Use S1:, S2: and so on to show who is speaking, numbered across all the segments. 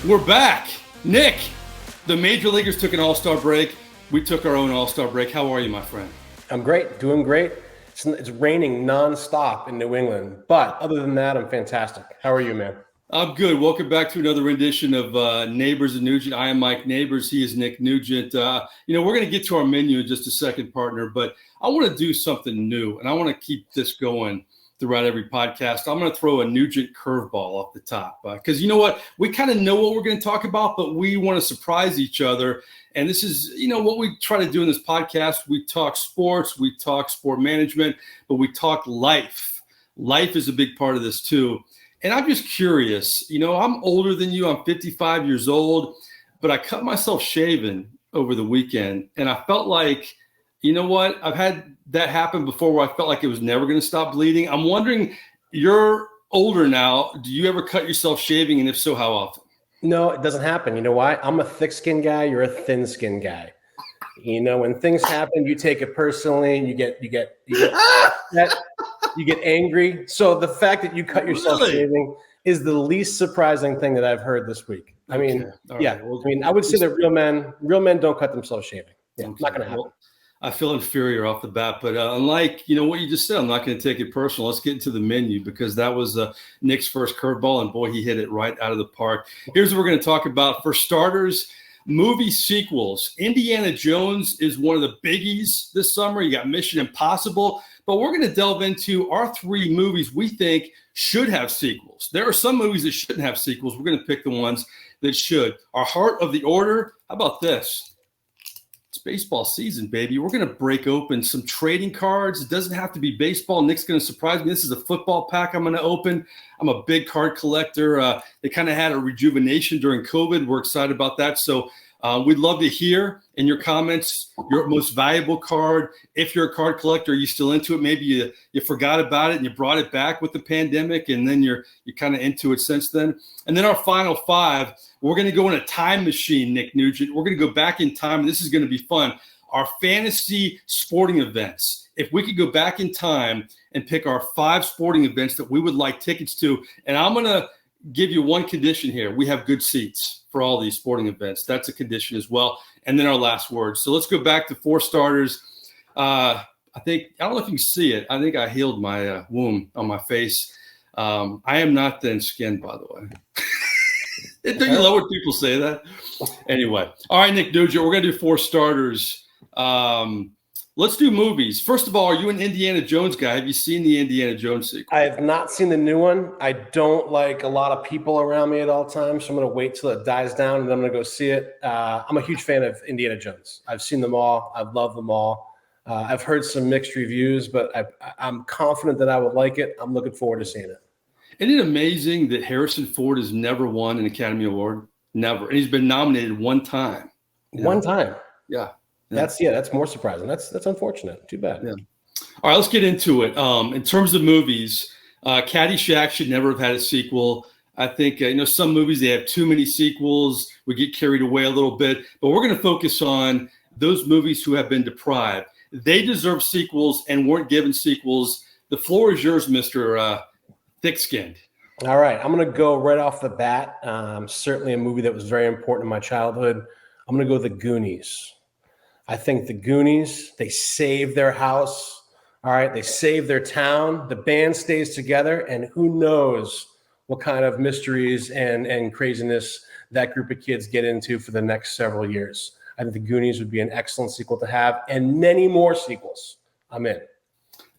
S1: We're back. Nick, the major leaguers took an all-star break. We took our own all-star break. How are you, my friend?
S2: I'm great, doing great. It's raining nonstop in New England, but other than that, I'm fantastic. How are you, man?
S1: I'm good. Welcome back to another rendition of Neighbors and Nugent. I am Mike Neighbors. He is Nick Nugent. We're going to get to our menu in just a second, partner, but I want to do something new, and I want to keep this going throughout every podcast. I'm going to throw a Nugent curveball off the top because you know what? We kind of know what we're going to talk about, but we want to surprise each other. And this is, what we try to do in this podcast. We talk sports, we talk sport management, but we talk life. Life is a big part of this too. And I'm just curious, I'm older than you. I'm 55 years old, but I cut myself shaving over the weekend. And I felt like, you know what? I've had that happen before where I felt like it was never going to stop bleeding. I'm wondering, you're older now. Do you ever cut yourself shaving? And if so, how often?
S2: No, it doesn't happen. You know why? I'm a thick-skinned guy. You're a thin-skinned guy. When things happen, you take it personally. You get angry. So the fact that you cut yourself shaving is the least surprising thing that I've heard this week. I mean, yeah. Well, I would say that real men don't cut themselves shaving. Yeah, Not going to happen.
S1: Well, I feel inferior off the bat, but unlike, what you just said, I'm not going to take it personal. Let's get into the menu because that was Nick's first curveball, and boy, he hit it right out of the park. Here's what we're going to talk about. For starters, movie sequels. Indiana Jones is one of the biggies this summer. You got Mission Impossible, but we're going to delve into our three movies we think should have sequels. There are some movies that shouldn't have sequels. We're going to pick the ones that should. Our heart of the order, how about this? Baseball season, baby. We're going to break open some trading cards. It doesn't have to be baseball. Nick's going to surprise me. This is a football pack I'm going to open. I'm a big card collector. They kind of had a rejuvenation during COVID. We're excited about that. So we'd love to hear in your comments your most valuable card. If you're a card collector, are you still into it? Maybe you forgot about it and you brought it back with the pandemic, and then you're kind of into it since then. And then our final five, we're going to go in a time machine, Nick Nugent. We're going to go back in time, and this is going to be fun. Our fantasy sporting events. If we could go back in time and pick our 5 sporting events that we would like tickets to, and I'm going to give you one condition here. We have good seats for all these sporting events. That's a condition as well. And then our last word. So let's go back to 4 starters. I don't know if you can see it. I think I healed my wound on my face. I am not thin-skinned, by the way. Don't you love when people say that? Anyway. All right, Nick Nugent, we're going to do 4 starters. Let's do movies. First of all, are you an Indiana Jones guy? Have you seen the Indiana Jones sequel?
S2: I have not seen the new one. I don't like a lot of people around me at all times, so I'm going to wait till it dies down, and then I'm going to go see it. I'm a huge fan of Indiana Jones. I've seen them all. I've loved them all. I've heard some mixed reviews, but I'm confident that I would like it. I'm looking forward to seeing it.
S1: Isn't it amazing that Harrison Ford has never won an Academy Award? Never. And he's been nominated one time.
S2: One time?
S1: Yeah.
S2: That's more surprising. That's unfortunate. Too bad.
S1: Yeah. All right, let's get into it. In terms of movies, Caddyshack should never have had a sequel. I think, some movies, they have too many sequels. We get carried away a little bit. But we're going to focus on those movies who have been deprived. They deserve sequels and weren't given sequels. The floor is yours, Mr. Thick-Skinned.
S2: All right. I'm going to go right off the bat. Certainly a movie that was very important in my childhood. I'm going to go The Goonies. I think The Goonies, they save their house. All right. They save their town. The band stays together. And who knows what kind of mysteries and craziness that group of kids get into for the next several years. I think The Goonies would be an excellent sequel to have, and many more sequels. I'm in.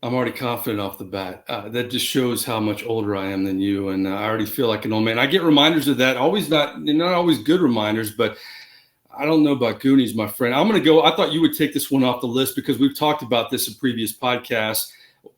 S1: I'm already confident off the bat. That just shows how much older I am than you, and I already feel like an old man. I get reminders of that. Not always good reminders, but I don't know about Goonies, my friend. I'm going to go. I thought you would take this one off the list because we've talked about this in previous podcasts.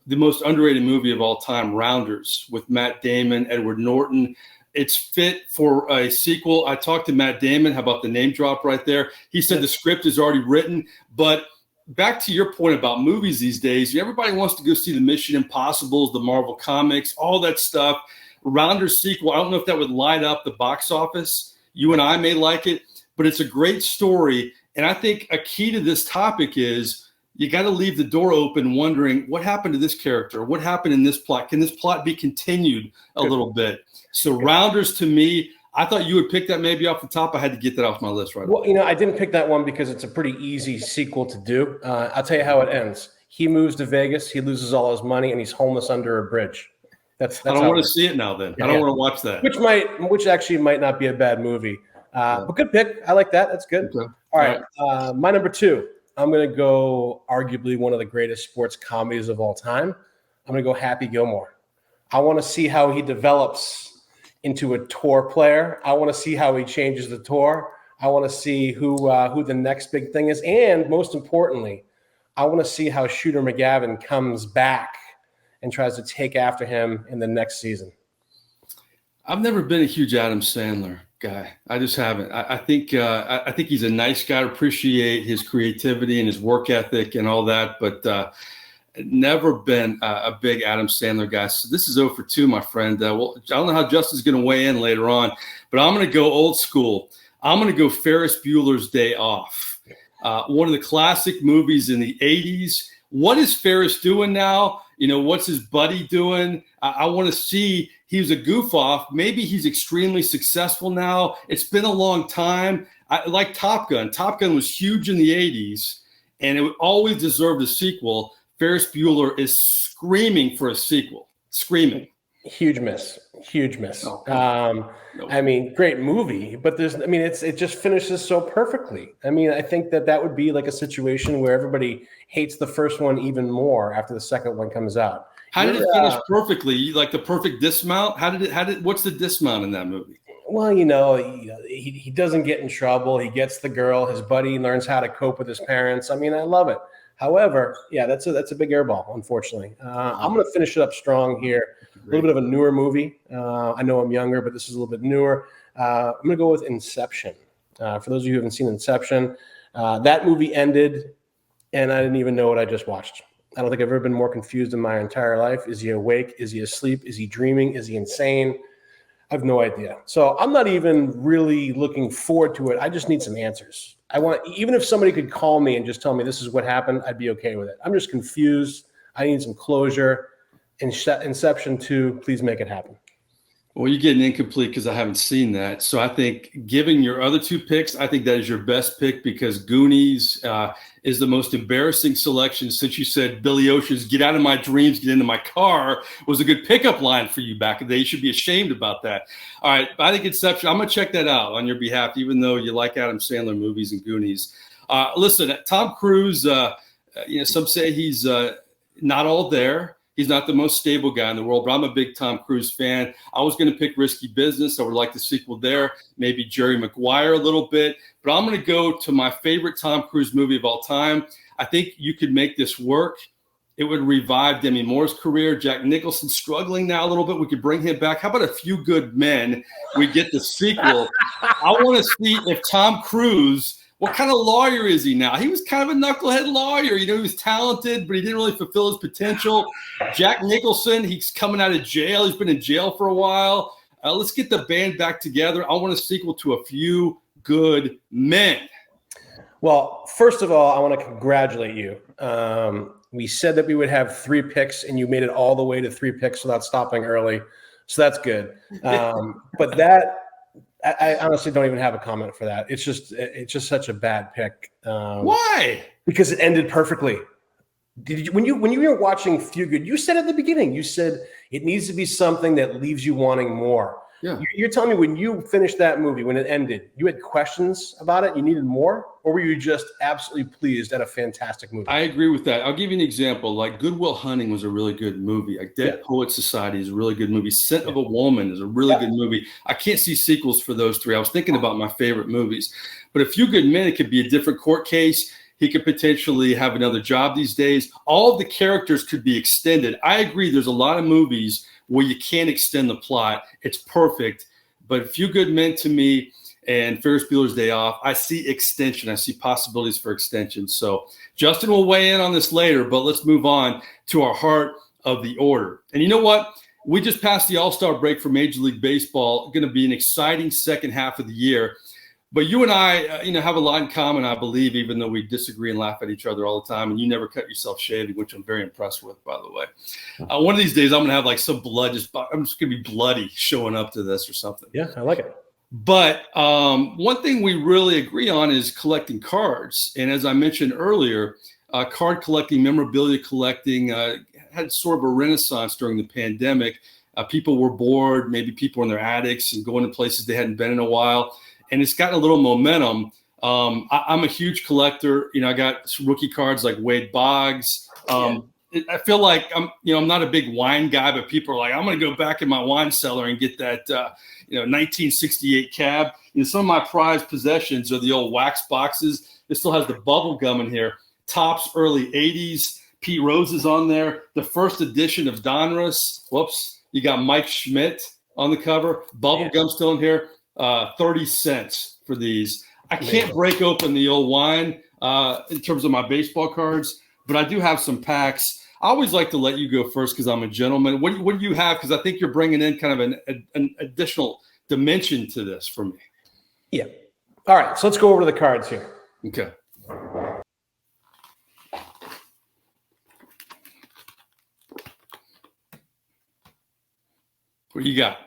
S1: The most underrated movie of all time, Rounders, with Matt Damon, Edward Norton. It's fit for a sequel. I talked to Matt Damon. How about the name drop right there? He said the script is already written. But back to your point about movies these days, everybody wants to go see the Mission Impossibles, the Marvel Comics, all that stuff. Rounders sequel, I don't know if that would light up the box office. You and I may like it, but it's a great story. And I think a key to this topic is you got to leave the door open wondering what happened to this character? What happened in this plot? Can this plot be continued a little bit? So Rounders, to me, I thought you would pick that maybe off the top. I had to get that off my list right
S2: Well,
S1: away.
S2: I didn't pick that one because it's a pretty easy sequel to do. I'll tell you how it ends. He moves to Vegas, he loses all his money, and he's homeless under a bridge. That's
S1: I don't want to see it now then. I don't want to watch that.
S2: Which actually might not be a bad movie. But good pick. I like that. That's good.
S1: Okay.
S2: All right. My number 2. I'm going to go arguably one of the greatest sports comedies of all time. I'm going to go Happy Gilmore. I want to see how he develops into a tour player. I want to see how he changes the tour. I want to see who the next big thing is. And most importantly, I want to see how Shooter McGavin comes back and tries to take after him in the next season.
S1: I've never been a huge Adam Sandler guy. I just haven't. I think he's a nice guy. I appreciate his creativity and his work ethic and all that, but never been a big Adam Sandler guy. So this is 0 for 2, my friend. Well, I don't know how Justin's going to weigh in later on, but I'm going to go old school. I'm going to go Ferris Bueller's Day Off. One of the classic movies in the 80s. What is Ferris doing now? What's his buddy doing? I want to see. He was a goof off. Maybe he's extremely successful now. It's been a long time. I like Top Gun. Top Gun was huge in the 80s, and it always deserved a sequel. Ferris Bueller is screaming for a sequel. Screaming.
S2: Huge miss.
S1: No.
S2: I mean, great movie, but it just finishes so perfectly. I think that would be like a situation where everybody hates the first one even more after the second one comes out.
S1: How did it finish perfectly? Like the perfect dismount? What's the dismount in that movie?
S2: Well, he doesn't get in trouble. He gets the girl. His buddy learns how to cope with his parents. I love it. However, that's a big airball, unfortunately. I'm going to finish it up strong here. A little bit of a newer movie. I know I'm younger, but this is a little bit newer. I'm going to go with Inception. For those of you who haven't seen Inception, that movie ended, and I didn't even know what I just watched. I don't think I've ever been more confused in my entire life. Is he awake? Is he asleep? Is he dreaming? Is he insane? I have no idea. So I'm not even really looking forward to it. I just need some answers. Even if somebody could call me and just tell me this is what happened, I'd be okay with it. I'm just confused. I need some closure. Inception 2, please make it happen.
S1: Well, you're getting incomplete because I haven't seen that. So I think, given your other 2 picks, I think that is your best pick because Goonies is the most embarrassing selection since you said Billy Ocean's "Get out of my dreams, get into my car" was a good pickup line for you back in the day. You should be ashamed about that. All right, I think Inception. I'm gonna check that out on your behalf, even though you like Adam Sandler movies and Goonies. Listen, Tom Cruise. Some say he's not all there. He's not the most stable guy in the world, but I'm a big Tom Cruise fan. I was going to pick Risky Business. I would like the sequel there, maybe Jerry Maguire a little bit. But I'm going to go to my favorite Tom Cruise movie of all time. I think you could make this work. It would revive Demi Moore's career. Jack Nicholson's struggling now a little bit. We could bring him back. How about A Few Good Men? We get the sequel. I want to see if Tom Cruise – what kind of lawyer is he now? He was kind of a knucklehead lawyer. He was talented, but he didn't really fulfill his potential. Jack Nicholson, he's coming out of jail. He's been in jail for a while. Let's get the band back together. I want a sequel to A Few Good Men.
S2: Well, first of all, I want to congratulate you. We said that we would have 3 picks, and you made it all the way to 3 picks without stopping early. So that's good. But that – I honestly don't even have a comment for that. It's just such a bad pick.
S1: Why?
S2: Because it ended perfectly. When you were watching Few Good, you said at the beginning, you said it needs to be something that leaves you wanting more.
S1: Yeah.
S2: You're telling me when you finished that movie, when it ended, you had questions about it? You needed more? Or were you just absolutely pleased at a fantastic movie?
S1: I agree with that. I'll give you an example. Like Good Will Hunting was a really good movie. Like Dead Poets Society is a really good movie. Scent of a Woman is a really good movie. I can't see sequels for those 3. I was thinking about my favorite movies. But A Few Good Men, it could be a different court case. He could potentially have another job these days. All of the characters could be extended. I agree there's a lot of movies where you can't extend the plot. It's perfect. But A Few Good Men to me and Ferris Bueller's Day Off, I see extension. I see possibilities for extension. So Justin will weigh in on this later, but let's move on to our heart of the order. And you know what? We just passed the All-Star break for Major League Baseball. Going to be an exciting second half of the year. But you and I, have a lot in common, I believe, even though we disagree and laugh at each other all the time. And you never cut yourself shaving, which I'm very impressed with, by the way. One of these days, I'm going to have like some blood. I'm just going to be bloody showing up to this or something.
S2: Yeah, I like it.
S1: But one thing we really agree on is collecting cards. And as I mentioned earlier, card collecting, memorabilia collecting had sort of a renaissance during the pandemic. People were bored. Maybe people were in their attics and going to places they hadn't been in a while. And it's gotten a little momentum. I'm a huge collector. I got some rookie cards like Wade Boggs. I feel like I'm not a big wine guy, but people are like, I'm going to go back in my wine cellar and get that, 1968 cab. Some of my prized possessions are the old wax boxes. It still has the bubble gum in here. Topps early 80s. Pete Rose is on there. The first edition of Donruss. Whoops. You got Mike Schmidt on the cover. Bubble gum still in here. 30 cents for these. I can't break open the old wine in terms of my baseball cards, but I do have some packs. I always like to let you go first because I'm a gentleman. What do you have? Because I think you're bringing in kind of an additional dimension to this for me.
S2: Yeah. All right. So let's go over to the cards here.
S1: Okay. What do you got?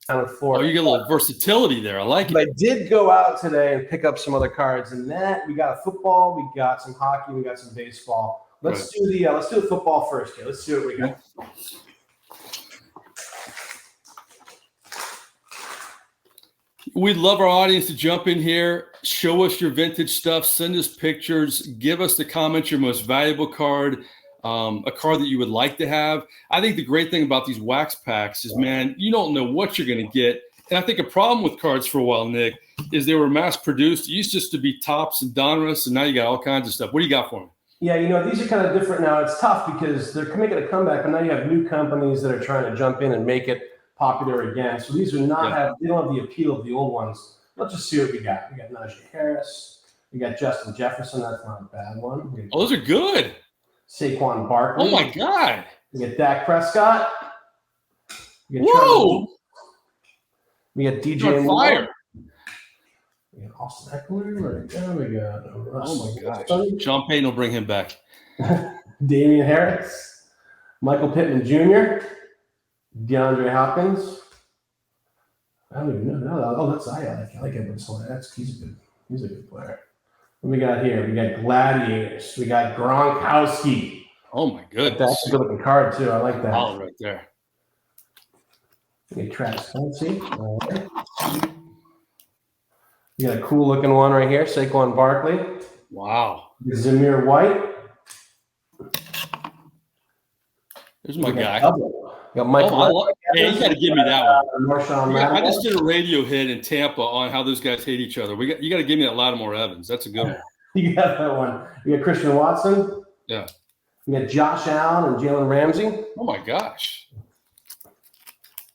S2: On the floor.
S1: Oh, you get a little versatility there. I like it.
S2: I did go out today and pick up some other cards, and that we got a football, we got some hockey, we got some baseball. Let's do the football first here. Let's see what we got.
S1: We'd love our audience to jump in here, show us your vintage stuff, send us pictures, give us the comments your most valuable card. A card that you would like to have. I think the great thing about these wax packs is, man, you don't know what you're going to get. And I think a problem with cards for a while, Nick, is they were mass produced. It used just to be Topps and Donruss, and now you got all kinds of stuff. What do you got for me?
S2: Yeah, these are kind of different now. It's tough because they're making a comeback, but now you have new companies that are trying to jump in and make it popular again. So these are they don't have the appeal of the old ones. Let's just see what we got. We got Najee Harris. We got Justin Jefferson. That's not a bad one.
S1: Oh, those are good.
S2: Saquon Barkley.
S1: Oh, my God.
S2: We got Dak Prescott. We got
S1: Whoa.
S2: We got DJ
S1: Fire.
S2: We got Austin Eckler. We got Russ.
S1: Oh, my gosh. Sean Payton will bring him back.
S2: Damian Harris. Michael Pittman Jr. DeAndre Hopkins. I don't even know. Oh, I like Edward Solaire. He's a good player. What we got here? We got Gladiators. We got Gronkowski.
S1: Oh, my goodness.
S2: That's a good-looking card, too. I like that.
S1: Oh, right there.
S2: We got Travis Kelce. All right. You got a cool-looking one right here, Saquon Barkley.
S1: Wow.
S2: Zamir White.
S1: There's my guy.
S2: Got Michael.
S1: Hey, you got to give me that one.
S2: Marshawn
S1: I just did a radio hit in Tampa on how those guys hate each other. You got to give me that Lattimore Evans. That's a good one.
S2: You got that one. You got Christian Watson.
S1: Yeah.
S2: You got Josh Allen and Jalen Ramsey.
S1: Oh, my gosh.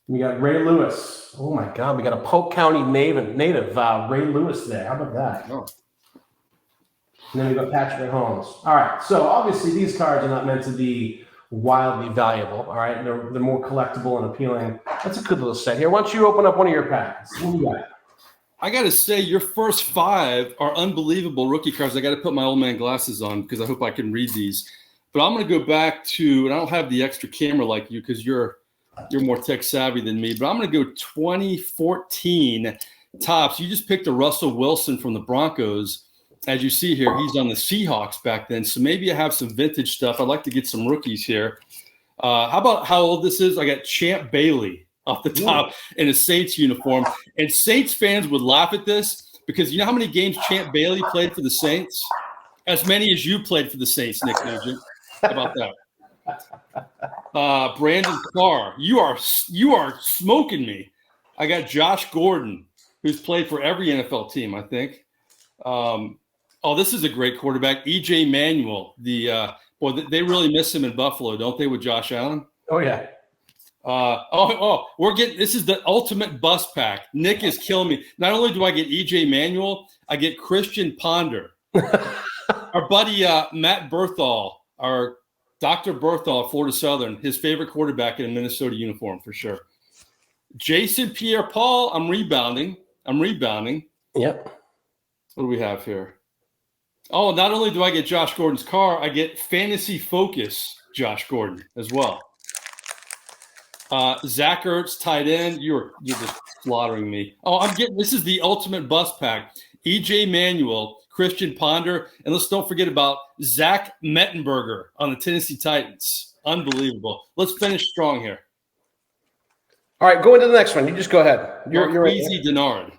S2: We got Ray Lewis. Oh, my God. We got a Polk County native, Ray Lewis there. How about that?
S1: Oh.
S2: And then we got Patrick Mahomes. All right. So, obviously, these cards are not meant to be wildly valuable. All right. They're more collectible and appealing. That's a good little set here. Why don't you open up one of your packs? What do you got?
S1: I got to say, your first 5 are unbelievable rookie cards. I got to put my old man glasses on because I hope I can read these. But I'm going to go back to, and I don't have the extra camera like you because you're more tech savvy than me, but I'm going to go 2014 Topps. You just picked a Russell Wilson from the Broncos. As you see here, he's on the Seahawks back then. So maybe I have some vintage stuff. I'd like to get some rookies here. How about how old this is? I got Champ Bailey off the top in a Saints uniform. And Saints fans would laugh at this because you know how many games Champ Bailey played for the Saints? As many as you played for the Saints, Nick Nugent. How about that? Brandon Carr, you are smoking me. I got Josh Gordon, who's played for every NFL team, I think. This is a great quarterback. E.J. Manuel. They really miss him in Buffalo, don't they, with Josh Allen?
S2: Oh, yeah.
S1: This is the ultimate bust pack. Nick is killing me. Not only do I get E.J. Manuel, I get Christian Ponder. Our buddy Matt Berthall, our Dr. Berthall, Florida Southern, his favorite quarterback in a Minnesota uniform for sure. Jason Pierre-Paul, I'm rebounding.
S2: Yep.
S1: What do we have here? Oh, not only do I get Josh Gordon's car, I get Fantasy Focus Josh Gordon as well. Zach Ertz, tight end. You're just slaughtering me. Oh, this is the ultimate bust pack. EJ Manuel, Christian Ponder, and let's don't forget about Zach Mettenberger on the Tennessee Titans. Unbelievable. Let's finish strong here.
S2: All right, go into the next one. You just go ahead.
S1: You're crazy, Denard.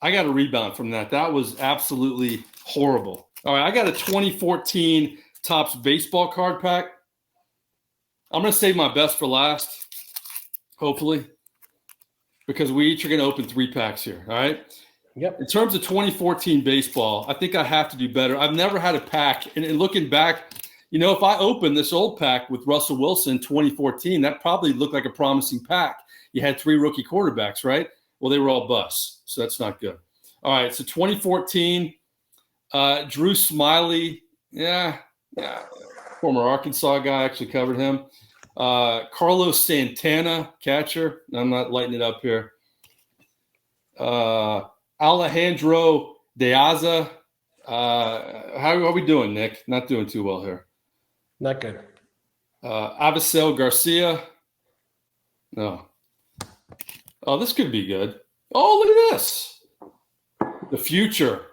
S1: I got a rebound from that. That was absolutely horrible. All right, I got a 2014 Topps baseball card pack. I'm going to save my best for last, hopefully, because we each are going to open 3 packs here, all right?
S2: Yep.
S1: In terms of 2014 baseball, I think I have to do better. I've never had a pack, and looking back, if I open this old pack with Russell Wilson 2014, that probably looked like a promising pack. You had 3 rookie quarterbacks, right? Well, they were all busts, so that's not good. All right, so 2014, Drew Smiley, yeah, former Arkansas guy, actually covered him. Carlos Santana, catcher. I'm not lighting it up here. Alejandro Deaza. How are we doing, Nick? Not doing too well here.
S2: Not good.
S1: Avisel Garcia. No. Oh, this could be good. Oh, look at this. The future.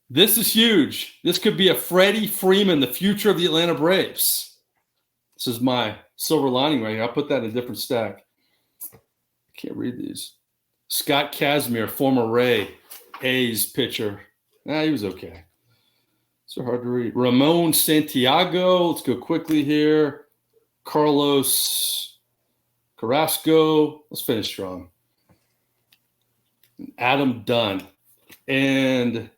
S1: This is huge. This could be a Freddie Freeman, the future of the Atlanta Braves. This is my silver lining right here. I'll put that in a different stack. I can't read these. Scott Kazmir, former A's pitcher. He was okay. So hard to read. Ramon Santiago. Let's go quickly here. Carlos Carrasco. Let's finish strong. Adam Dunn. And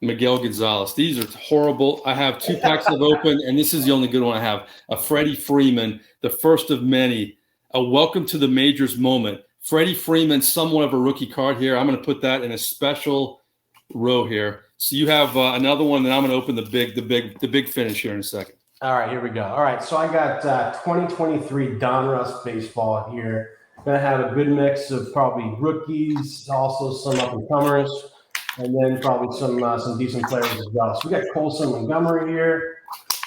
S1: Miguel Gonzalez. These are horrible. I have 2 packs of open, and this is the only good one I have. A Freddie Freeman, the first of many. A welcome to the majors moment. Freddie Freeman, somewhat of a rookie card here. I'm going to put that in a special row here. So you have another one, and I'm going to open the big finish here in a second.
S2: All right, here we go. All right, so I got 2023 Donruss baseball here. Going to have a good mix of probably rookies, also some up-and-comers, and then probably some decent players as well. So we got Colson Montgomery here.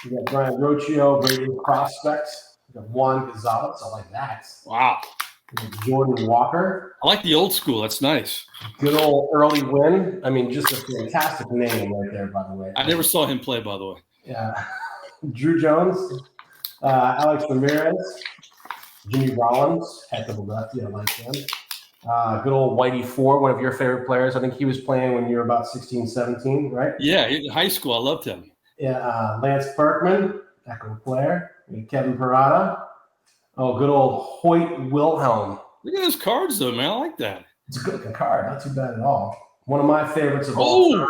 S2: We got Brian Rocchio, Brady Prospects. We got Juan Gonzalez. I like that.
S1: Wow.
S2: Jordan Walker.
S1: I like the old school. That's nice.
S2: Good old Early Win. I mean, just a fantastic name right there, by the way.
S1: I never saw him play, by the way.
S2: Yeah. Drew Jones, Alex Ramirez, Jimmy Rollins, heck of a lefty. I like him. Good old Whitey Ford, one of your favorite players. I think he was playing when you were about 16, 17, right?
S1: Yeah, in high school. I loved him.
S2: Yeah. Lance Berkman, heck of a player. Kevin Parada. Oh, good old Hoyt Wilhelm.
S1: Look at those cards, though, man. I like that.
S2: It's a good looking card. Not too bad at all. One of my favorites of all time.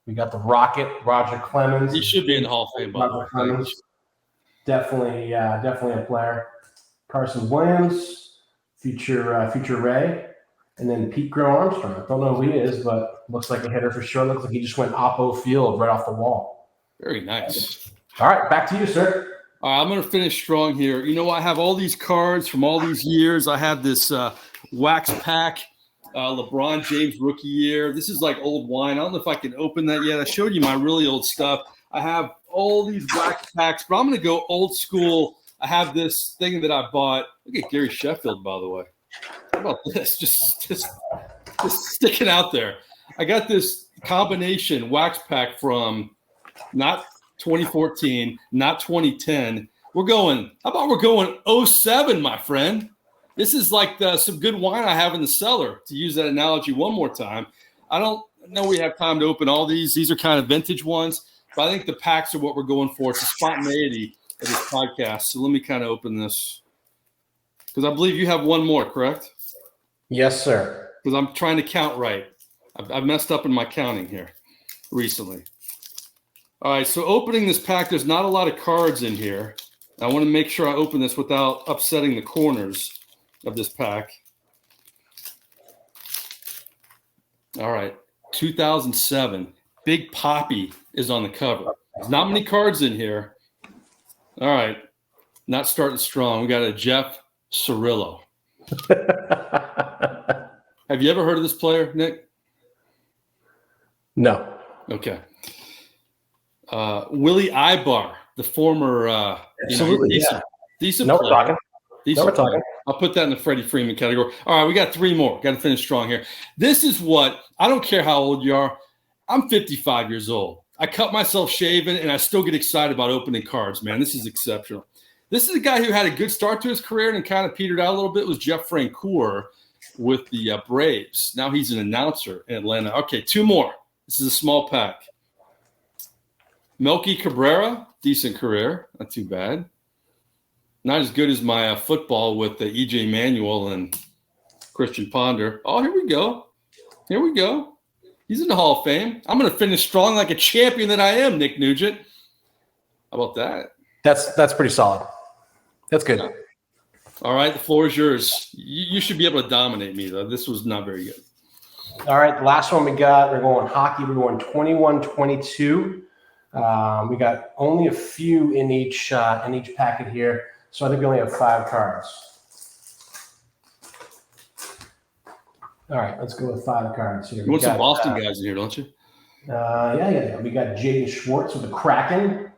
S2: We got the Rocket, Roger Clemens.
S1: He should be in the Hall of Fame, by the way.
S2: Definitely a player. Carson Williams, future Ray, and then Pete Crow Armstrong. Don't know who he is, but looks like a hitter for sure. Looks like he just went Oppo Field right off the wall.
S1: Very nice.
S2: All right, back to you, sir.
S1: All right, I'm going to finish strong here. I have all these cards from all these years. I have this wax pack, LeBron James rookie year. This is like old wine. I don't know if I can open that yet. I showed you my really old stuff. I have all these wax packs, but I'm going to go old school. I have this thing that I bought. Look at Gary Sheffield, by the way. How about this? Just sticking out there. I got this combination wax pack from not 2014, not 2010. How about we're going 07, my friend? This is like some good wine I have in the cellar, to use that analogy one more time. I don't know we have time to open all these. These are kind of vintage ones, but I think the packs are what we're going for. It's the spontaneity of this podcast. So let me kind of open this, because I believe you have one more, correct?
S2: Yes, sir.
S1: Because I'm trying to count right. I've messed up in my counting here recently. All right, so opening this pack, there's not a lot of cards in here. I want to make sure I open this without upsetting the corners of this pack. All right, 2007. Big Papi is on the cover. There's not many cards in here. All right, not starting strong. We got a Jeff Cirillo. Have you ever heard of this player, Nick?
S2: No.
S1: Okay. Willie Ibar, the former
S2: absolutely
S1: decent
S2: no,
S1: player.
S2: Now we're talking.
S1: I'll put that in the Freddie Freeman category. All right, we got 3 more. Got to finish strong here. This is what – I don't care how old you are. I'm 55 years old. I cut myself shaving, and I still get excited about opening cards, man. This is exceptional. This is a guy who had a good start to his career and kind of petered out a little bit. It was Jeff Francoeur with the Braves. Now he's an announcer in Atlanta. Okay, 2 more. This is a small pack. Melky Cabrera, decent career. Not too bad. Not as good as my football with E.J. Manuel and Christian Ponder. Oh, here we go. Here we go. He's in the Hall of Fame. I'm going to finish strong like a champion that I am, Nick Nugent. How about that?
S2: That's pretty solid. That's good.
S1: All right, the floor is yours. You should be able to dominate me, though. This was not very good.
S2: All right, the last one we got, we're going hockey. We're going 21-22. We got only a few in each packet here, so I think we only have 5 cards. All right, let's go with 5 cards here.
S1: You want some Boston guys in here, don't you?
S2: Yeah. We got Jaden Schwartz with the Kraken.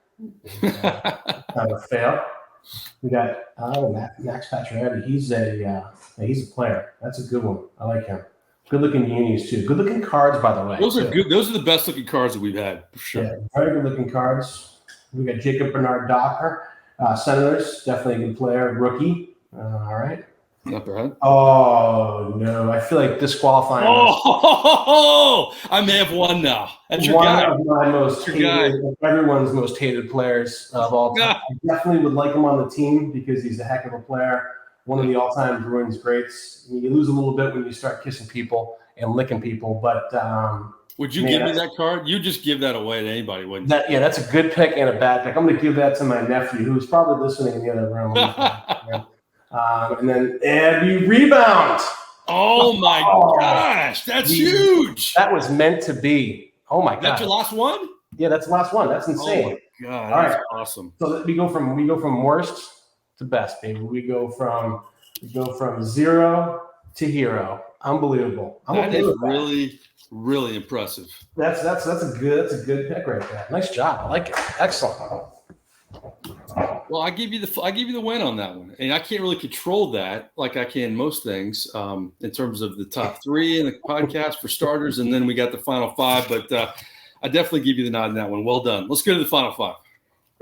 S2: Kind of a fail. We got Max Pacioretty. He's a player. That's a good one. I like him. Good looking unis too. Good looking cards, by the way.
S1: Those are good. Those are the best looking cards that we've had for sure.
S2: Yeah, very good looking cards. We got Jacob Bernard Docker, Senators. Definitely a good player. Rookie. All right.
S1: Not bad.
S2: Oh no! I feel like disqualifying.
S1: Oh, I may have won now. That's your guy.
S2: One of my most hated, everyone's most hated players of all time. I definitely would like him on the team because he's a heck of a player. One of the all-time Bruins greats. I mean, you lose a little bit when you start kissing people and licking people, but
S1: would you give me that card? You just give that away to anybody, wouldn't you?
S2: Yeah, that's a good pick and a bad pick. I'm going to give that to my nephew, who's probably listening in the other room. And then Abby rebound.
S1: Oh my gosh, that's huge.
S2: That was meant to be. Oh my god.
S1: That's your last one?
S2: Yeah, that's the last one. That's insane.
S1: Oh my god, that's awesome.
S2: So we go from worst to best, baby. We go from 0 to hero. Unbelievable.
S1: That is really, really impressive.
S2: That's a good pick right there. Nice job. I like it. Excellent.
S1: Well, I give you the win on that one, and I can't really control that like I can most things in terms of the top 3 in the podcast for starters, and then we got the final 5. But I definitely give you the nod in that one. Well done. Let's go to the final 5.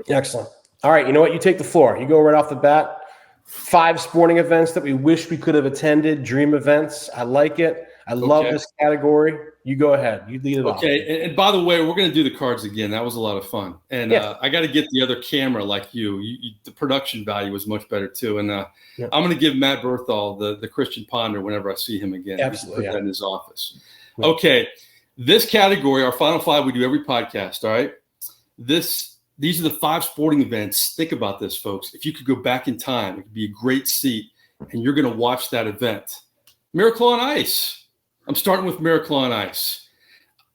S2: Excellent. All right, you know what? You take the floor. You go right off the bat. 5 sporting events that we wish we could have attended. Dream events. I like it. I love this category. You go ahead. You lead it off.
S1: Okay. And by the way, we're going to do the cards again. That was a lot of fun. And I got to get the other camera like you. The production value was much better too. And I'm going to give Matt Berthal the Christian Ponder whenever I see him again.
S2: Absolutely.
S1: Put that in his office. Yeah. Okay. This category, our final 5, we do every podcast. All right. These are the 5 sporting events. Think about this, folks. If you could go back in time, it could be a great seat, and you're going to watch that event. Miracle on Ice. I'm starting with Miracle on Ice.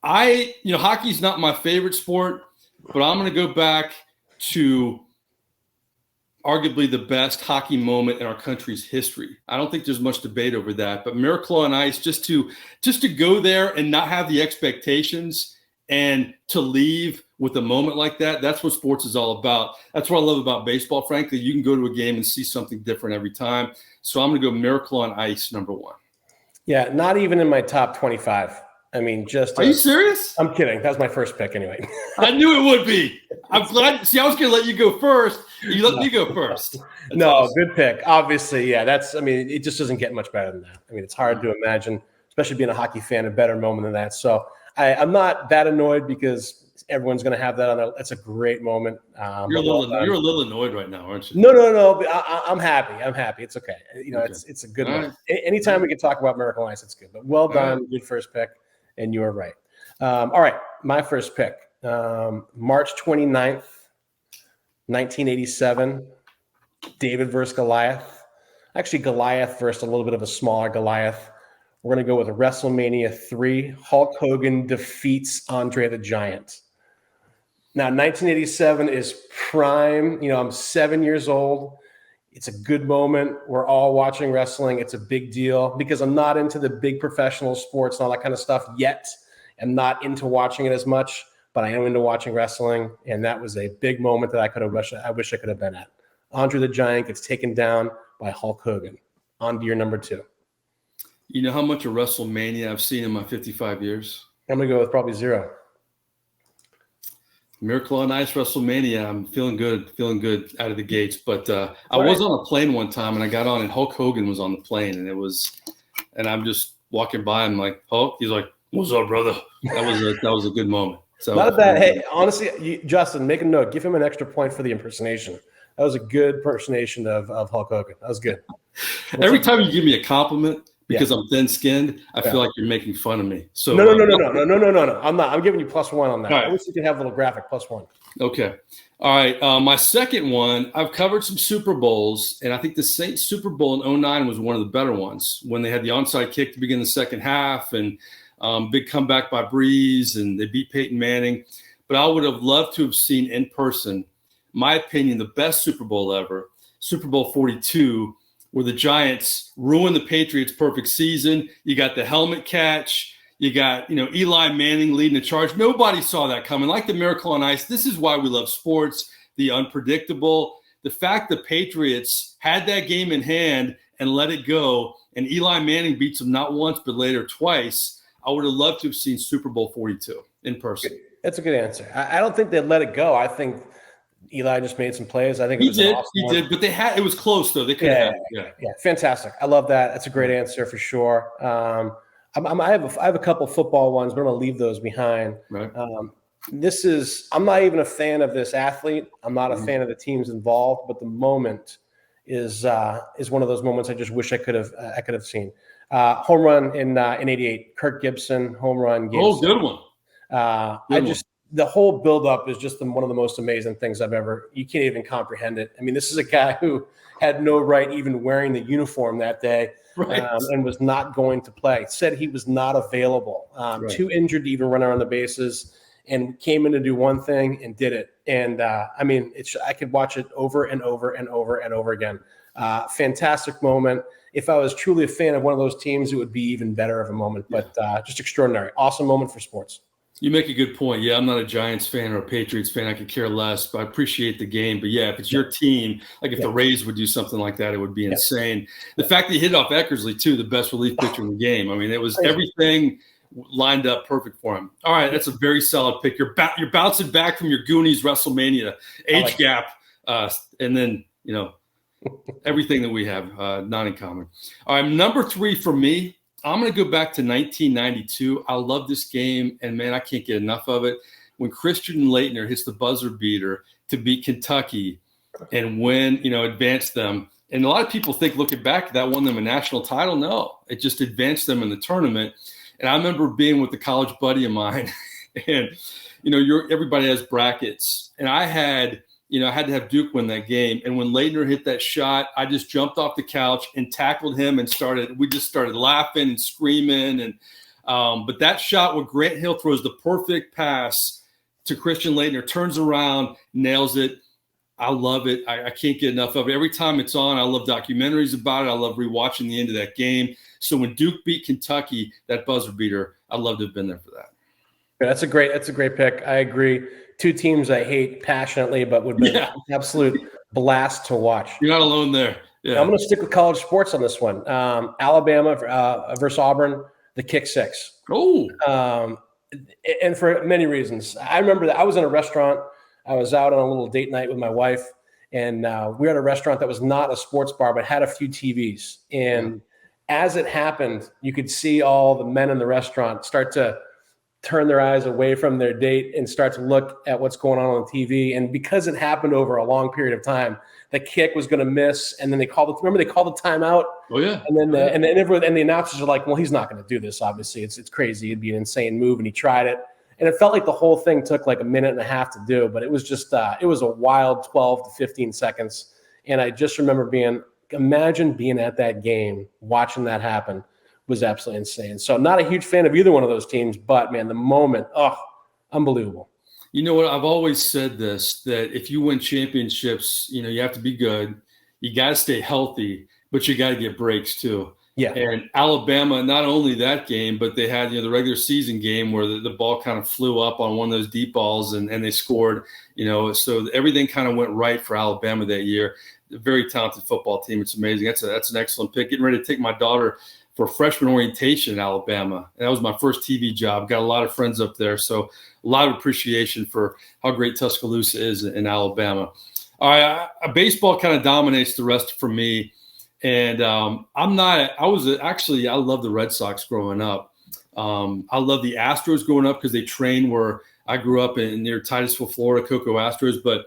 S1: Hockey's not my favorite sport, but I'm going to go back to arguably the best hockey moment in our country's history. I don't think there's much debate over that, but Miracle on Ice, just to go there and not have the expectations and to leave with a moment like that, that's what sports is all about. That's what I love about baseball, frankly. You can go to a game and see something different every time. So I'm going to go Miracle on Ice, number 1.
S2: Yeah, not even in my top 25. I mean,
S1: Are you serious?
S2: I'm kidding. That was my first pick anyway.
S1: I knew it would be. I'm glad. See, I was going to let you go first. You let me go first. That's awesome.
S2: Good pick. Obviously, yeah. It just doesn't get much better than that. I mean, it's hard to imagine, especially being a hockey fan, a better moment than that. So I'm not that annoyed because everyone's going to have that on there. That's a great moment.
S1: You're a little annoyed right now, aren't you?
S2: No. But I'm happy. I'm happy. It's okay. It's a good one. Anytime we can talk about Miracle on Ice, it's good. But well done. Good first pick. And you are right. All right. My first pick. March 29th, 1987. David versus Goliath. Actually, Goliath versus a little bit of a smaller Goliath. We're going to go with WrestleMania 3. Hulk Hogan defeats Andre the Giant. Now, 1987 is prime. I'm 7 years old. It's a good moment. We're all watching wrestling. It's a big deal because I'm not into the big professional sports and all that kind of stuff yet. I'm not into watching it as much, but I am into watching wrestling. And that was a big moment that I wish I could have been at. Andre the Giant gets taken down by Hulk Hogan. On to your number 2.
S1: You know how much of WrestleMania I've seen in my 55 years?
S2: I'm going to go with probably 0.
S1: Miracle on Ice WrestleMania. I'm feeling good out of the gates. But I was on a plane one time, and I got on, and Hulk Hogan was on the plane, and I'm just walking by. I'm like, Hulk. He's like, "What's up, brother?" That was a good moment. So
S2: not bad. Hey, honestly, Justin, make a note. Give him an extra point for the impersonation. That was a good impersonation of Hulk Hogan. That was good.
S1: Every time you give me a compliment, because I'm thin-skinned, I feel like you're making fun of me. So
S2: no. I'm not. I'm giving you +1 on that. Right. I wish you could have a little graphic +1.
S1: Okay. All right. My second one, I've covered some Super Bowls, and I think the Saints Super Bowl in 2009 was one of the better ones when they had the onside kick to begin the second half, and big comeback by Breeze, and they beat Peyton Manning. But I would have loved to have seen in person, my opinion, the best Super Bowl ever, Super Bowl 42, where the Giants ruined the Patriots' perfect season. You got the helmet catch. You got, Eli Manning leading the charge. Nobody saw that coming. Like the Miracle on Ice, this is why we love sports, the unpredictable. The fact the Patriots had that game in hand and let it go, and Eli Manning beats them not once but later twice, I would have loved to have seen Super Bowl 42 in person.
S2: That's a good answer. I don't think they'd let it go. I think Eli just made some plays. I think
S1: he did, but it was close though. They could have.
S2: Yeah, fantastic. I love that. That's a great answer for sure. I have a couple football ones, but I'm going to leave those behind.
S1: Right.
S2: I'm not even a fan of this athlete. I'm not a fan of the teams involved, but the moment is one of those moments I just wish I could have seen. Home run in '88, Kirk Gibson home run.
S1: Good one.
S2: The whole buildup is just one of the most amazing things you can't even comprehend it. I mean, this is a guy who had no right even wearing the uniform that day, and was not going to play. Said he was not available, too injured to even run around the bases, and came in to do one thing and did it. And I could watch it over and over and over and over again. Fantastic moment. If I was truly a fan of one of those teams, it would be even better of a moment, but just extraordinary. Awesome moment for sports.
S1: You make a good point. Yeah, I'm not a Giants fan or a Patriots fan. I could care less, but I appreciate the game. But yeah, if it's your team, like if the Rays would do something like that, it would be insane. The fact that he hit off Eckersley too, the best relief pitcher in the game. I mean, it was everything lined up perfect for him. All right, that's a very solid pick. You're bouncing back from your Goonies WrestleMania age gap, and then everything that we have not in common. All right, number 3 for me. I'm going to go back to 1992. I love this game, and, man, I can't get enough of it. When Christian Laettner hits the buzzer beater to beat Kentucky and advance them. And a lot of people think, looking back, that won them a national title. No, it just advanced them in the tournament. And I remember being with a college buddy of mine, and, everybody has brackets. And I had to have Duke win that game. And when Laettner hit that shot, I just jumped off the couch and tackled him and we just started laughing and screaming. And but that shot where Grant Hill throws the perfect pass to Christian Laettner, turns around, nails it. I love it. I can't get enough of it. Every time it's on, I love documentaries about it. I love rewatching the end of that game. So when Duke beat Kentucky, that buzzer beater, I'd love to have been there for that.
S2: That's a great pick. I agree. 2 teams I hate passionately, but would be an absolute blast to watch.
S1: You're not alone there. Yeah.
S2: I'm going to stick with college sports on this one. Alabama versus Auburn, the kick 6.
S1: Oh.
S2: And for many reasons. I remember that I was in a restaurant. I was out on a little date night with my wife, and we were at a restaurant that was not a sports bar, but had a few TVs. And as it happened, you could see all the men in the restaurant start to turn their eyes away from their date and start to look at what's going on TV. And because it happened over a long period of time, the kick was going to miss. And then they called the timeout.
S1: Oh yeah.
S2: And then the announcers are like, well, he's not going to do this. Obviously it's crazy. It'd be an insane move. And he tried it. And it felt like the whole thing took like a minute and a half to do, but it was just, it was a wild 12 to 15 seconds. And I just remember imagine being at that game, watching that happen. Was absolutely insane. So not a huge fan of either one of those teams, but man, the moment, unbelievable.
S1: You know what? I've always said this, that if you win championships, you have to be good. You got to stay healthy, but you got to get breaks too.
S2: Yeah.
S1: And Alabama, not only that game, but they had the regular season game where the ball kind of flew up on one of those deep balls and they scored. So everything kind of went right for Alabama that year. A very talented football team. It's amazing. That's an excellent pick. Getting ready to take my daughter for freshman orientation in Alabama. And that was my first TV job. Got a lot of friends up there. So a lot of appreciation for how great Tuscaloosa is in Alabama. All right, baseball kind of dominates the rest for me. And I love the Red Sox growing up. I love the Astros growing up because they trained where I grew up near Titusville, Florida, Cocoa Astros. But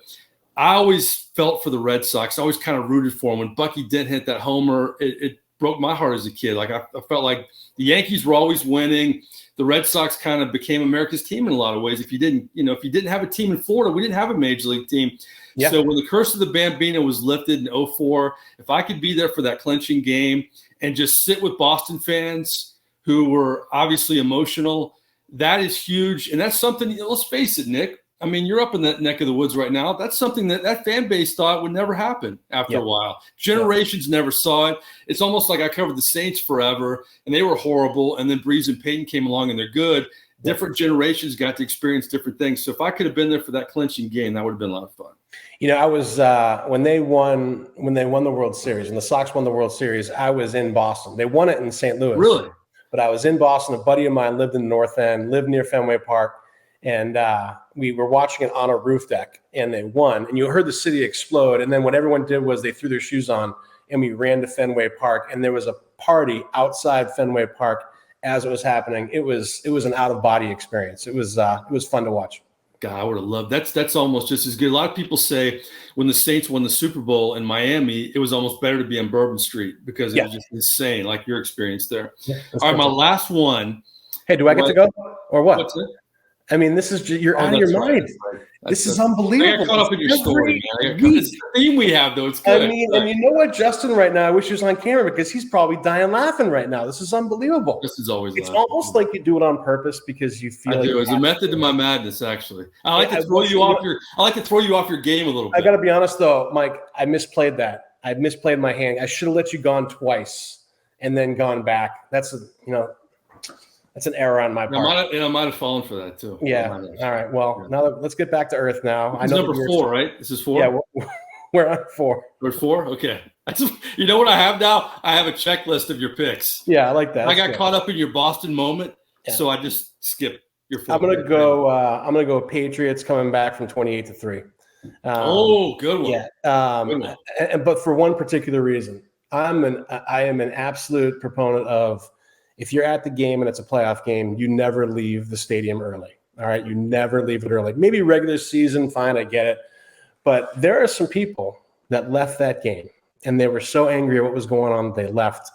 S1: I always felt for the Red Sox. I always kind of rooted for them. When Bucky Dent hit that homer, it broke my heart as a kid. Like I felt like the Yankees were always winning. The Red Sox kind of became America's team in a lot of ways. If you didn't have a team in Florida, we didn't have a major league team. Yeah. So when the curse of the Bambino was lifted in 2004, if I could be there for that clinching game and just sit with Boston fans who were obviously emotional, that is huge. And that's something, let's face it, Nick. I mean, you're up in that neck of the woods right now. That's something that fan base thought would never happen after a while. Generations never saw it. It's almost like I covered the Saints forever, and they were horrible, and then Breeze and Peyton came along, and they're good. Different generations got to experience different things. So if I could have been there for that clinching game, that would have been a lot of fun.
S2: I was when they won the World Series, and the Sox won the World Series, I was in Boston. They won it in St. Louis.
S1: Really?
S2: But I was in Boston. A buddy of mine lived in the North End, lived near Fenway Park. And we were watching it on a roof deck, and they won. And you heard the city explode. And then what everyone did was they threw their shoes on, and we ran to Fenway Park. And there was a party outside Fenway Park as it was happening. It was an out of body experience. It was fun to watch.
S1: God, I would have loved that's almost just as good. A lot of people say when the Saints won the Super Bowl in Miami, it was almost better to be on Bourbon Street because it was just insane, like your experience there. Yeah, all right, my last one.
S2: Hey, do I get to go or what?
S1: What's it?
S2: I mean, this is you're out of your mind. This is unbelievable.
S1: I got caught up in your story, man. It's the theme we have, though. It's good.
S2: I mean, and you know what, Justin? Right now, I wish he was on camera because he's probably dying laughing right now. This is unbelievable.
S1: This is always.
S2: It's almost like you do it on purpose because you feel.
S1: I do. It's a method to my madness. Actually, I like to throw you off your. I like to throw you off your game a little bit.
S2: I got to be honest, though, Mike. I misplayed that. I misplayed my hand. I should have let you gone twice and then gone back. That's That's an error on my part.
S1: I might have fallen for that too.
S2: Yeah. All right. Well, now let's get back to earth now.
S1: This is number 4, right? This is 4?
S2: Yeah, we're on 4.
S1: We're 4? Okay. You know what I have now? I have a checklist of your picks.
S2: Yeah, I like that.
S1: I got caught up in your Boston moment, so I just skipped your 4.
S2: I'm gonna go Patriots coming back from 28-3.
S1: Good one.
S2: Yeah. But for one particular reason, I am an absolute proponent of, if you're at the game and it's a playoff game, you never leave the stadium early. All right. You never leave it early. Maybe regular season, fine, I get it. But there are some people that left that game and they were so angry at what was going on, they left.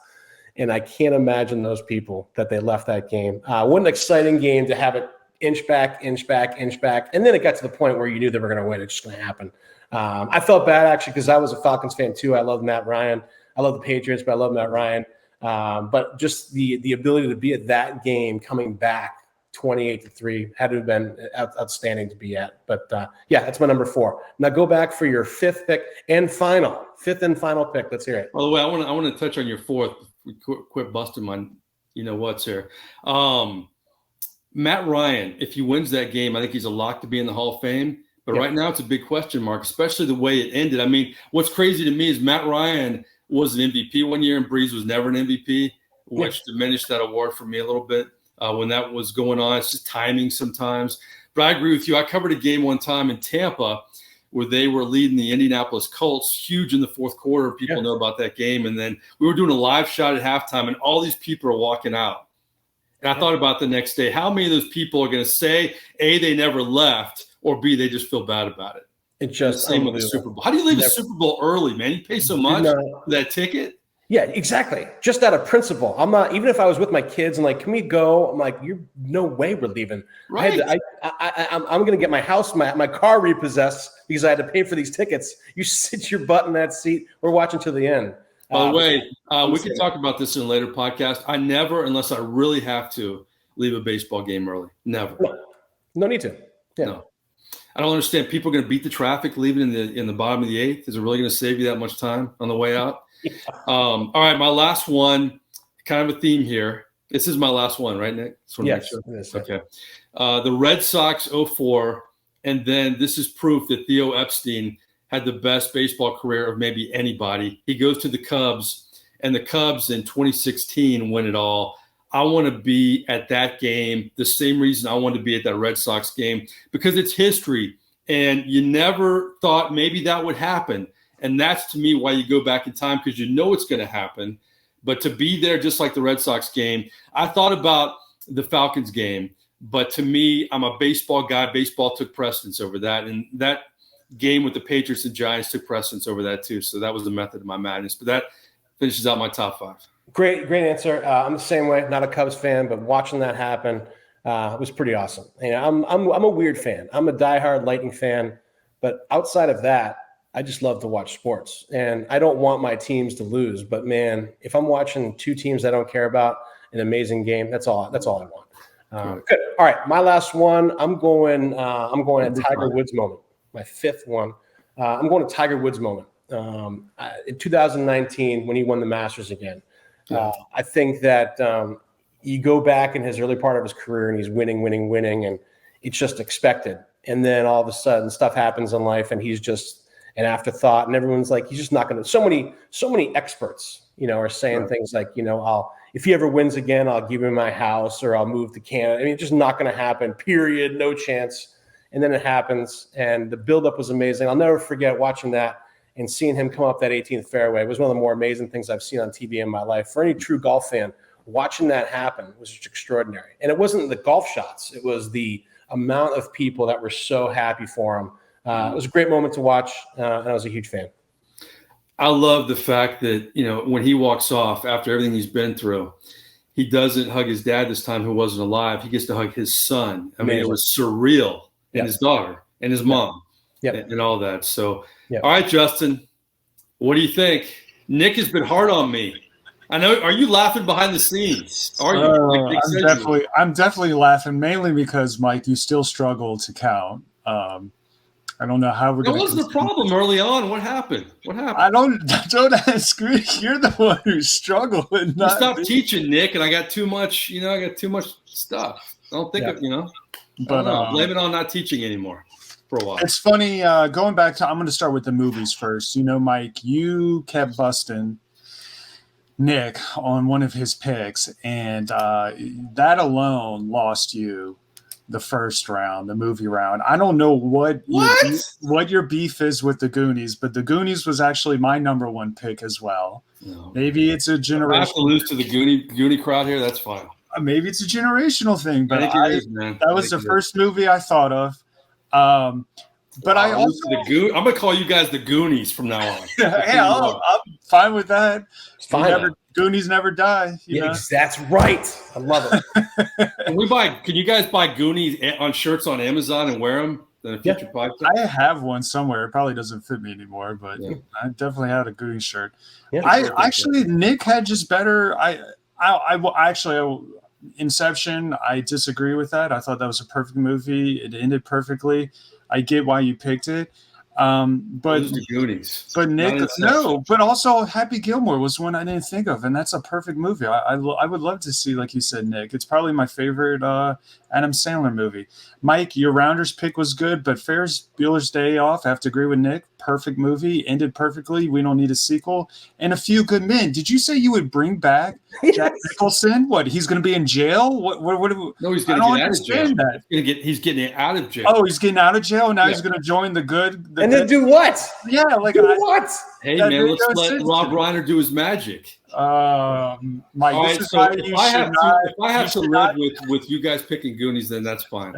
S2: And I can't imagine those people that they left that game. What an exciting game to have it inch back. And then it got to the point where you knew they were going to win. It's just going to happen. I felt bad actually because I was a Falcons fan too. I love Matt Ryan. I love the Patriots, but I love Matt Ryan. But just the ability to be at that game coming back 28-3 had to have been outstanding to be at. But that's my number 4. Now go back for your 5th pick and final. 5th and final pick. Let's hear it.
S1: By the way, I want to touch on your 4th. We quit busting my what's here. Matt Ryan, if he wins that game, I think he's a lock to be in the Hall of Fame. But right now it's a big question mark, especially the way it ended. I mean, what's crazy to me is Matt Ryan was an MVP one year and Breeze was never an MVP, which diminished that award for me a little bit when that was going on. It's just timing sometimes. But I agree with you. I covered a game one time in Tampa where they were leading the Indianapolis Colts, huge in the fourth quarter. People know about that game. And then we were doing a live shot at halftime, and all these people are walking out. And I thought about the next day, how many of those people are going to say, A, they never left, or B, they just feel bad about it.
S2: It's just
S1: same with the Super Bowl. How do you leave a Super Bowl early, man? You pay so much for that ticket.
S2: Yeah, exactly. Just out of principle. I'm not, even if I was with my kids and like, can we go? I'm like, you're no way we're leaving.
S1: Right.
S2: I'm going to get my house, my car repossessed because I had to pay for these tickets. You sit your butt in that seat. We're watching to the end.
S1: By the way, we can talk about this in a later podcast. I never, unless I really have to, leave a baseball game early. Never.
S2: No need to. Yeah.
S1: No. I don't understand. People are going to beat the traffic leaving in the bottom of the 8th. Is it really going to save you that much time on the way out? All right, my last one. kind of a theme here. This is my last one, right, Nick?
S2: Yes.
S1: Okay. The Red Sox 04, and then this is proof that Theo Epstein had the best baseball career of maybe anybody. He goes to the Cubs, and the Cubs in 2016 win it all. I want to be at that game, the same reason I want to be at that Red Sox game, because it's history, and you never thought maybe that would happen. And that's, to me, why you go back in time, because you know it's going to happen. But to be there, just like the Red Sox game, I thought about the Falcons game, but to me, I'm a baseball guy. Baseball took precedence over that, and that game with the Patriots and Giants took precedence over that too. So that was the method of my madness. But that finishes out my top 5.
S2: Great answer. I'm the same way. Not a Cubs fan, but watching that happen was pretty awesome. You know, I'm a weird fan. I'm a diehard Lightning fan, but outside of that, I just love to watch sports, and I don't want my teams to lose. But man, if I'm watching 2 teams I don't care about, an amazing game, that's all I want. Good. All right, my last one. I'm going a Tiger Woods moment. My 5th one. I'm going to Tiger Woods moment. In 2019, when he won the Masters again, I think that you go back in his early part of his career, and he's winning, and it's just expected. And then all of a sudden, stuff happens in life, and he's just an afterthought, and everyone's like, he's just not going to. So many experts, are saying things like, if he ever wins again, I'll give him my house, or I'll move to Canada. I mean, it's just not going to happen. Period. No chance. And then it happens, and the buildup was amazing. I'll never forget watching that and seeing him come up that 18th fairway. It was one of the more amazing things I've seen on TV in my life. For any true golf fan, watching that happen was just extraordinary. And it wasn't the golf shots; it was the amount of people that were so happy for him. It was a great moment to watch, and I was a huge fan.
S1: I love the fact that, when he walks off after everything he's been through, he doesn't hug his dad this time, who wasn't alive. He gets to hug his son. I mean, it was surreal, and his daughter and his mom and all that. So, all right, Justin, what do you think? Nick has been hard on me. I know. Are you laughing behind the scenes? Are you?
S3: I'm definitely laughing, mainly because, Mike, you still struggle to count. I don't know how we're going to.
S1: What was the problem early on? What happened?
S3: I don't ask me. You're the one who's struggling.
S1: You stopped teaching, Nick, and I got too much. I got too much stuff. I don't think of. But blame it on not teaching anymore for a while.
S3: It's funny. Going back to, I'm going to start with the movies first. Mike, you kept busting Nick on one of his picks, and that alone lost you the first round, the movie round. I don't know what your beef is with the Goonies, but the Goonies was actually my number 1 pick as well. No. Maybe it's a generational. I
S1: have to lose to the Goonie crowd here. That's fine.
S3: Maybe it's a generational thing, but that was the first movie I thought of. But I also
S1: I'm gonna call you guys the Goonies from now on.
S3: I'm fine with that. It's fine. Goonies never die.
S2: That's right. I love it.
S1: Can you guys buy Goonies on shirts on Amazon and wear them in a future podcast?
S3: I have one somewhere. It probably doesn't fit me anymore, but I definitely had a Goonies shirt. Yeah, Nick had just better. Inception, I disagree with that. I thought that was a perfect movie. It ended perfectly. I get why you picked it. But
S1: the Goonies.
S3: But Nick, no. But also, Happy Gilmore was one I didn't think of, and that's a perfect movie. I would love to see, like you said, Nick. It's probably my favorite Adam Sandler movie. Mike, your Rounders pick was good, but Ferris Bueller's Day Off, I have to agree with Nick. Perfect movie, ended perfectly. We don't need a sequel. And A Few Good Men. Did you say you would bring back Jack Nicholson? What? He's going to be in jail? What?
S1: No, he's going to get out of jail. He's getting out of jail.
S3: Oh, he's getting out of jail. Now he's going to join the good.
S2: And then do what?
S3: Yeah,
S2: what?
S1: Hey man, let's let Rob Reiner do his magic.
S3: Mike,
S1: all right, so if I have to live with you guys picking Goonies, then that's fine,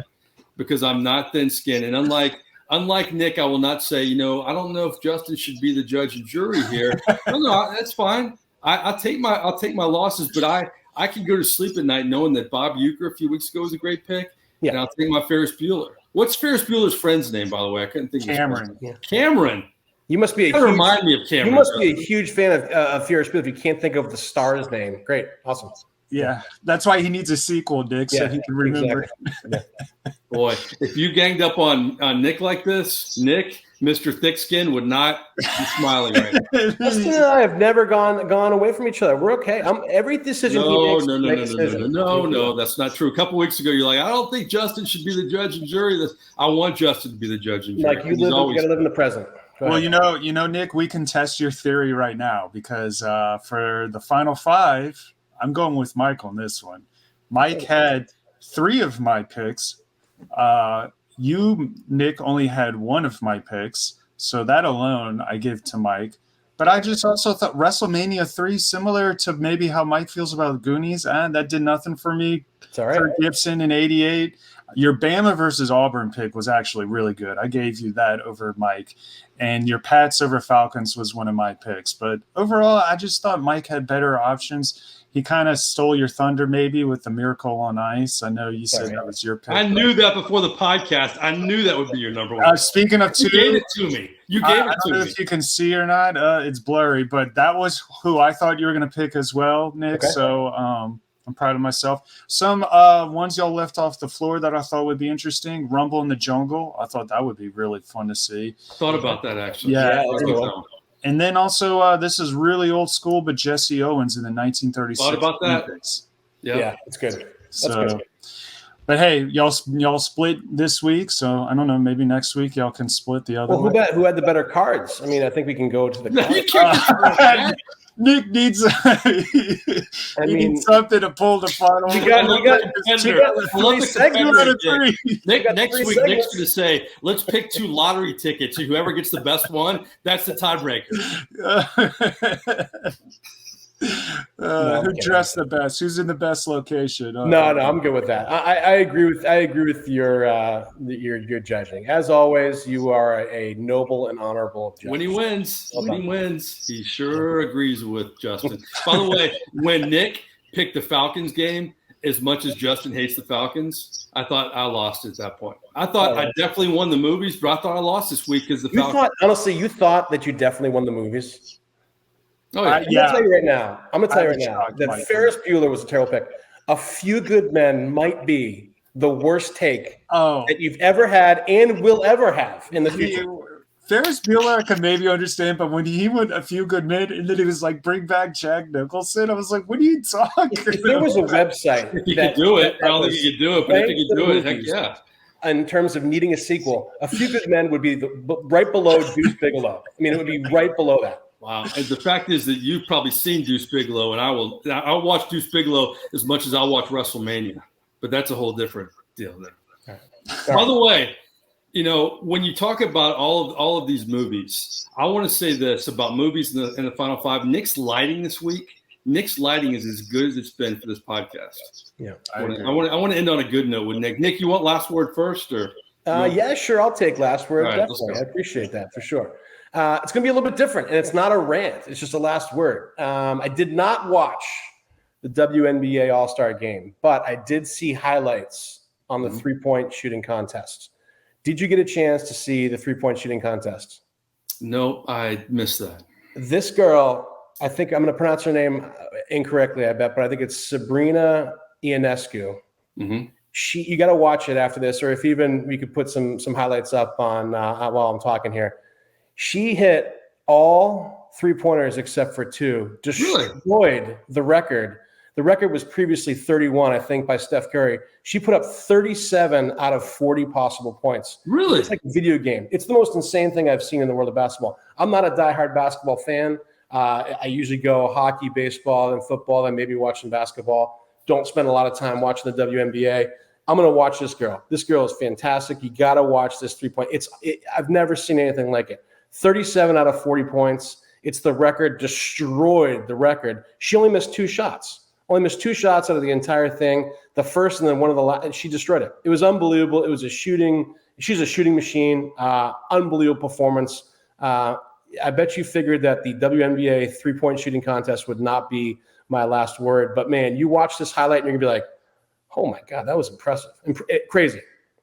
S1: because I'm not thin-skinned, and unlike Nick, I will not say, I don't know if Justin should be the judge and jury here. No, that's fine. I'll take my losses, but I can go to sleep at night knowing that Bob Uecker a few weeks ago was a great pick, and I'll take my Ferris Bueller. What's Ferris Bueller's friend's name, by the way? I couldn't think of
S3: Cameron.
S1: Cameron.
S2: You must be
S1: remind me of Cameron.
S2: You must be a huge fan of Ferris Bueller if you can't think of the star's name. Great, awesome.
S3: Yeah, that's why he needs a sequel, Dick, so he can remember.
S1: Exactly. Boy, if you ganged up on Nick like this, Nick Mr. Thickskin would not be smiling right now.
S2: Justin and I have never gone away from each other. We're okay. Every decision he makes.
S1: No, that's not true. A couple weeks ago, you're like, I don't think Justin should be the judge and jury. I want Justin to be the judge and jury.
S2: Like you got to live in the present.
S3: Well, you know, Nick, we can test your theory right now because for the final five, I'm going with Mike on this one. Mike had 3 of my picks. You, Nick, only had 1 of my picks. So that alone I give to Mike. But I just also thought WrestleMania 3, similar to maybe how Mike feels about Goonies, that did nothing for me.
S2: It's all right.
S3: Kirk Gibson in 88. Your Bama versus Auburn pick was actually really good. I gave you that over Mike. And your Pats over Falcons was one of my picks. But overall, I just thought Mike had better options. He kind of stole your thunder maybe with the Miracle on Ice. I know you said that was your pick.
S1: I knew that before the podcast. I knew that would be your number 1.
S3: Speaking of 2.
S1: You gave it to me. I
S3: don't know if you can see or not. It's blurry. But that was who I thought you were going to pick as well, Nick. Okay. So I'm proud of myself. Some ones y'all left off the floor that I thought would be interesting. Rumble in the Jungle. I thought that would be really fun to see.
S1: Thought about that, actually.
S3: Yeah. And then also, this is really old school, but Jesse Owens in the 1936
S1: Thought about that.
S3: Olympics.
S2: Yeah, it's good.
S3: Good. But hey, y'all split this week, so I don't know. Maybe next week y'all can split the other.
S2: Well, who had the better cards? I mean, I think we can go to the cards.
S3: Nick needs needs something to pull the final.
S2: You got 3 segments.
S1: Next week, Nick's going to say, let's pick 2 lottery tickets. Whoever gets the best one, that's the tiebreaker.
S3: Who dressed the best? Who's in the best location?
S2: No, I'm good with that. I agree with your judging. As always, you are a noble and honorable judge.
S1: When he wins, he sure agrees with Justin. By the way, when Nick picked the Falcons game, as much as Justin hates the Falcons, I thought I lost at that point. I thought I definitely won the movies, but I thought I lost this week because the Falcons.
S2: You thought that you definitely won the movies?
S1: Oh, yeah.
S2: I'm going to tell you right now that Ferris Bueller was a terrible pick. A Few Good Men might be the worst take that you've ever had and will ever have in the future.
S3: Ferris Bueller I could maybe understand, but when he went A Few Good Men and then he was like, bring back Jack Nicholson, I was like, what are you talking about?
S2: There was a website.
S1: If you could do it, I don't think you could do it, but if you could do it, heck yeah.
S2: In terms of needing a sequel, A Few Good Men would be right below Deuce Bigalow. I mean, it would be right below that.
S1: Wow. And the fact is that you've probably seen Deuce Bigalow, and I'll watch Deuce Bigalow as much as I'll watch WrestleMania, but that's a whole different deal there. By the way, when you talk about all of these movies, I want to say this about movies in the final 5. Nick's lighting this week. Nick's lighting is as good as it's been for this podcast.
S2: Yeah.
S1: I want to end on a good note with Nick. Nick, you want last word first, or?
S2: Yeah, sure. I'll take last word.
S1: Right,
S2: definitely. I appreciate that for sure. It's going to be a little bit different, and it's not a rant. It's just a last word. I did not watch the WNBA All-Star game, but I did see highlights on the three-point shooting contest. Did you get a chance to see the three-point shooting contest?
S1: No, I missed that.
S2: This girl, I think I'm going to pronounce her name incorrectly, I bet, but I think it's Sabrina Ionescu.
S1: Mm-hmm.
S2: You got to watch it after this, or if even we could put some highlights up on while I'm talking here. She hit all three-pointers except for 2, destroyed the record. The record was previously 31, I think, by Steph Curry. She put up 37 out of 40 possible points.
S1: Really?
S2: It's like a video game. It's the most insane thing I've seen in the world of basketball. I'm not a diehard basketball fan. I usually go hockey, baseball, and football, and maybe watching basketball. Don't spend a lot of time watching the WNBA. I'm going to watch this girl. This girl is fantastic. You got to watch this three-point. I've never seen anything like it. 37 out of 40 points. It's the record, destroyed the record. She only missed 2 shots. Only missed 2 shots out of the entire thing. The first and then one of the last, and she destroyed it. It was unbelievable. It was she's a shooting machine. Unbelievable performance. I bet you figured that the WNBA three-point shooting contest would not be my last word. But man, you watch this highlight and you're gonna be like, oh my God, that was impressive. Crazy.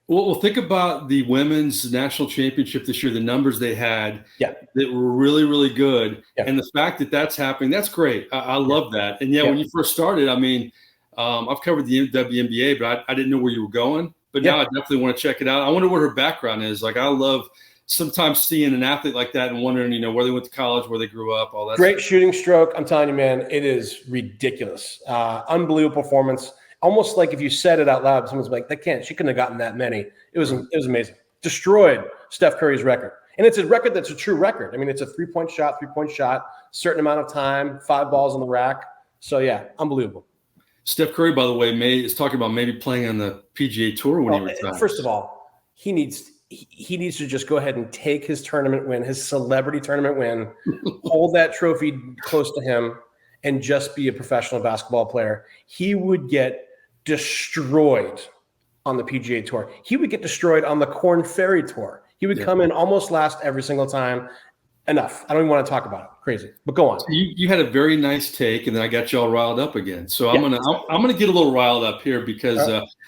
S1: Well, think about the women's national championship this year, the numbers they had that were really, really good. Yeah. And the fact that that's happening, that's great. I love that. And when you first started, I mean, I've covered the WNBA, but I didn't know where you were going. But now I definitely want to check it out. I wonder what her background is. Like, I love sometimes seeing an athlete like that and wondering, where they went to college, where they grew up, all that.
S2: Great shooting stroke. I'm telling you, man, it is ridiculous. Unbelievable performance. Almost like if you said it out loud, someone's like, she couldn't have gotten that many. It was amazing. Destroyed Steph Curry's record. And it's a record that's a true record. I mean, it's a three-point shot, certain amount of time, 5 balls on the rack. So, yeah, unbelievable.
S1: Steph Curry, by the way, is talking about maybe playing on the PGA Tour when he retires.
S2: First of all, he needs to just go ahead and take his tournament win, his celebrity tournament win, hold that trophy close to him, and just be a professional basketball player. He would get destroyed on the PGA Tour. He would get destroyed on the Korn Ferry Tour. He would come in almost last every single time. Enough. I don't even want to talk about it. Crazy. But go on.
S1: You had a very nice take, and then I got you all riled up again. So I'm gonna get a little riled up here because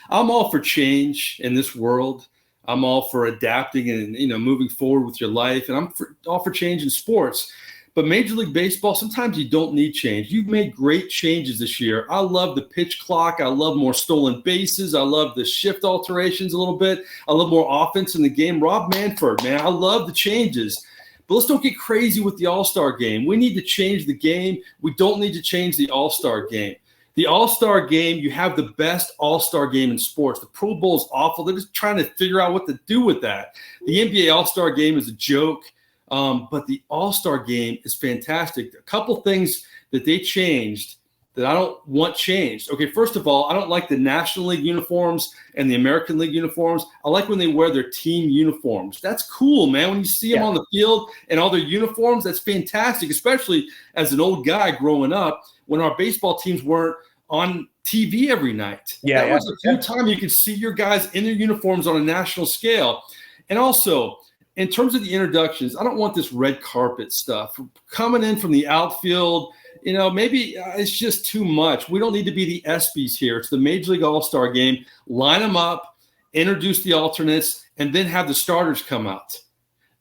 S1: I'm all for change in this world. I'm all for adapting and moving forward with your life, and I'm all for change in sports. But Major League Baseball, sometimes you don't need change. You've made great changes this year. I love the pitch clock. I love more stolen bases. I love the shift alterations a little bit. I love more offense in the game. Rob Manfred, man, I love the changes. But let's don't get crazy with the All-Star game. We need to change the game. We don't need to change the All-Star game. The All-Star game, you have the best All-Star game in sports. The Pro Bowl is awful. They're just trying to figure out what to do with that. The NBA All-Star game is a joke. But the All-Star game is fantastic. A couple things that they changed that I don't want changed. Okay, first of all, I don't like the National League uniforms and the American League uniforms. I like when they wear their team uniforms. That's cool, man. When you see them on the field and all their uniforms, that's fantastic, especially as an old guy growing up when our baseball teams weren't on TV every night. That was a few times you could see your guys in their uniforms on a national scale. And also, in terms of the introductions, I don't want this red carpet stuff coming in from the outfield. Maybe it's just too much. We don't need to be the ESPYs here. It's the Major League All-Star game. Line them up, introduce the alternates, and then have the starters come out.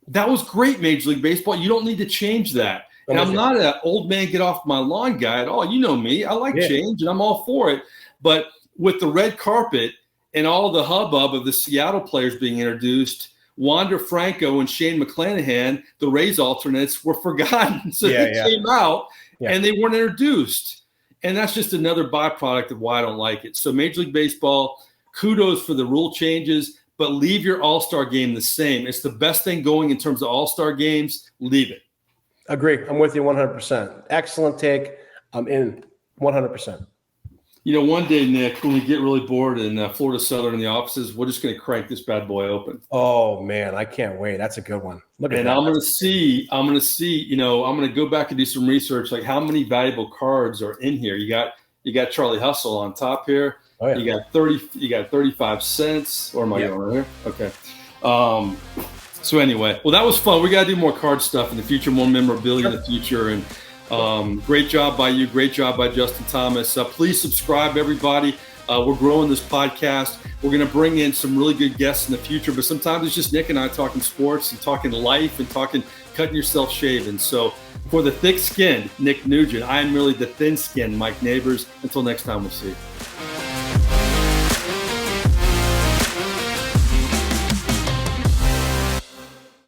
S1: That was great, Major League Baseball. You don't need to change that. And I'm not an old man get off my lawn guy at all. You know me. I like change, and I'm all for it. But with the red carpet and all the hubbub of the Seattle players being introduced, Wander Franco and Shane McClanahan, the Rays alternates, were forgotten. So they came out and they weren't introduced. And that's just another byproduct of why I don't like it. So Major League Baseball, kudos for the rule changes, but leave your All-Star game the same. It's the best thing going in terms of All-Star games. Leave it.
S2: Agree. I'm with you 100%. Excellent take. I'm in 100%.
S1: One day, Nick, when we get really bored in Florida Southern in the offices, we're just going to crank this bad boy open.
S2: Oh man, I can't wait. That's a good one. Look at that.
S1: I'm going to see, I'm going to go back and do some research, like how many valuable cards are in here. You got Charlie Hustle on top here. Oh, yeah. You got 35 cents. Or am I going right here? Okay. So anyway, well, that was fun. We got to do more card stuff in the future, more memorabilia in the future. And great job by you. Great job by Justin Thomas. Please subscribe, everybody. We're growing this podcast. We're going to bring in some really good guests in the future, but sometimes it's just Nick and I talking sports and talking life and talking cutting yourself shaving. So for the thick-skinned Nick Nugent, I am merely the thin-skinned Mike Neighbors. Until next time, we'll see you.